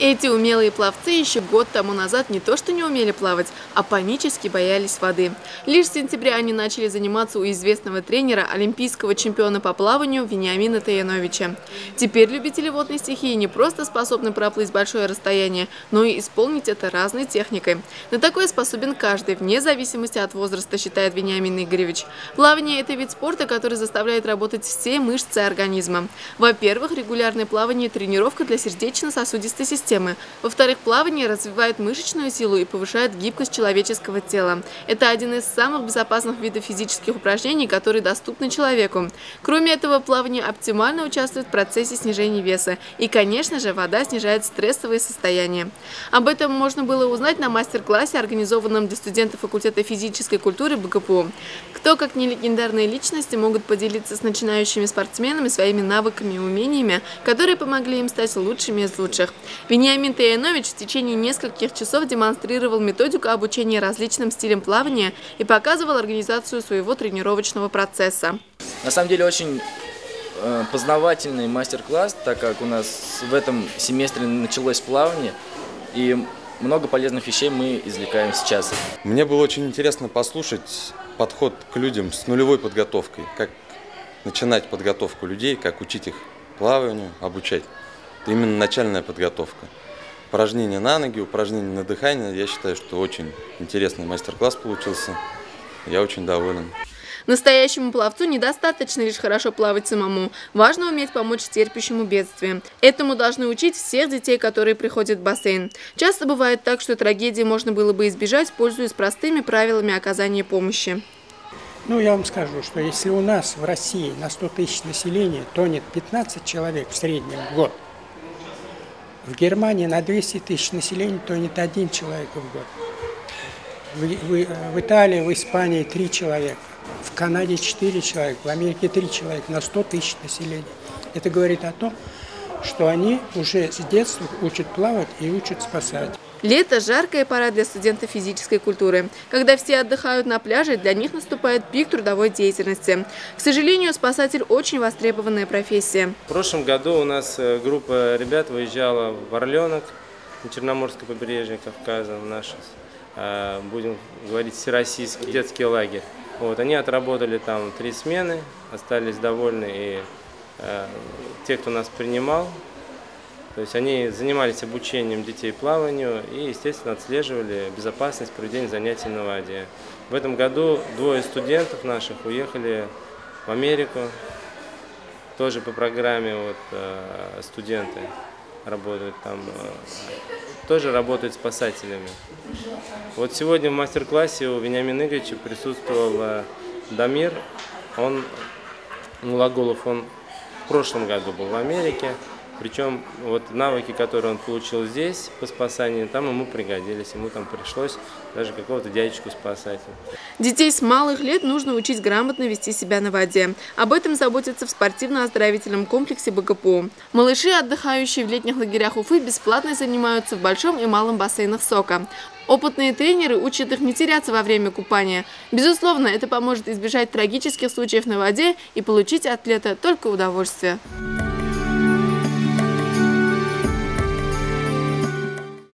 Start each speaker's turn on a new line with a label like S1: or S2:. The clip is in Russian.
S1: Эти умелые пловцы еще год тому назад не то что не умели плавать, а панически боялись воды. Лишь с сентября они начали заниматься у известного тренера, олимпийского чемпиона по плаванию Вениамина Таяновича. Теперь любители водной стихии не просто способны проплыть большое расстояние, но и исполнить это разной техникой. На такое способен каждый, вне зависимости от возраста, считает Вениамин Игоревич. Плавание – это вид спорта, который заставляет работать все мышцы организма. Во-первых, регулярное плавание – тренировка для сердечно-сосудистой системы. Во-вторых, плавание развивает мышечную силу и повышает гибкость человеческого тела. Это один из самых безопасных видов физических упражнений, которые доступны человеку. Кроме этого, плавание оптимально участвует в процессе снижения веса. И, конечно же, вода снижает стрессовые состояния. Об этом можно было узнать на мастер-классе, организованном для студентов факультета физической культуры БГПУ. Кто, как не легендарные личности, могут поделиться с начинающими спортсменами своими навыками и умениями, которые помогли им стать лучшими из лучших. Вениамин Таянович в течение нескольких часов демонстрировал методику обучения различным стилям плавания и показывал организацию своего тренировочного процесса.
S2: На самом деле очень познавательный мастер-класс, так как у нас в этом семестре началось плавание, и много полезных вещей мы извлекаем сейчас.
S3: Мне было очень интересно послушать подход к людям с нулевой подготовкой, как начинать подготовку людей, как учить их плаванию, обучать. Это именно начальная подготовка. Упражнения на ноги, упражнения на дыхание. Я считаю, что очень интересный мастер-класс получился. Я очень доволен.
S1: Настоящему пловцу недостаточно лишь хорошо плавать самому. Важно уметь помочь терпящему бедствие. Этому должны учить всех детей, которые приходят в бассейн. Часто бывает так, что трагедии можно было бы избежать, пользуясь простыми правилами оказания помощи.
S4: Я вам скажу, что если у нас в России на 100 тысяч населения тонет 15 человек в среднем в год, в Германии на 200 тысяч населения тонет 1 человек в год. В Италии, в Испании 3 человека. В Канаде 4 человека, в Америке 3 человека на 100 тысяч населения. Это говорит о том, что они уже с детства учат плавать и учат спасать.
S1: Лето – жаркая пора для студентов физической культуры. Когда все отдыхают на пляже, для них наступает пик трудовой деятельности. К сожалению, спасатель – очень востребованная профессия.
S5: В прошлом году у нас группа ребят выезжала в Орленок, на Черноморское побережье Кавказа, наш, будем говорить, всероссийский детский лагерь. Они отработали там 3 смены, остались довольны, и те, кто нас принимал, то есть они занимались обучением детей плаванию и, естественно, отслеживали безопасность проведения занятий на воде. В этом году 2 студентов наших уехали в Америку, тоже по программе студенты работают там, тоже работают спасателями. Сегодня в мастер-классе у Вениамина Игоревича присутствовал Дамир, Мулагулов, он в прошлом году был в Америке. Причем навыки, которые он получил здесь по спасанию, там ему пригодились. Ему там пришлось даже какого-то дядечку спасать.
S1: Детей с малых лет нужно учить грамотно вести себя на воде. Об этом заботятся в спортивно-оздоровительном комплексе БГПУ. Малыши, отдыхающие в летних лагерях Уфы, бесплатно занимаются в большом и малом бассейнах СОКа. Опытные тренеры учат их не теряться во время купания. Безусловно, это поможет избежать трагических случаев на воде и получить от лета только удовольствие.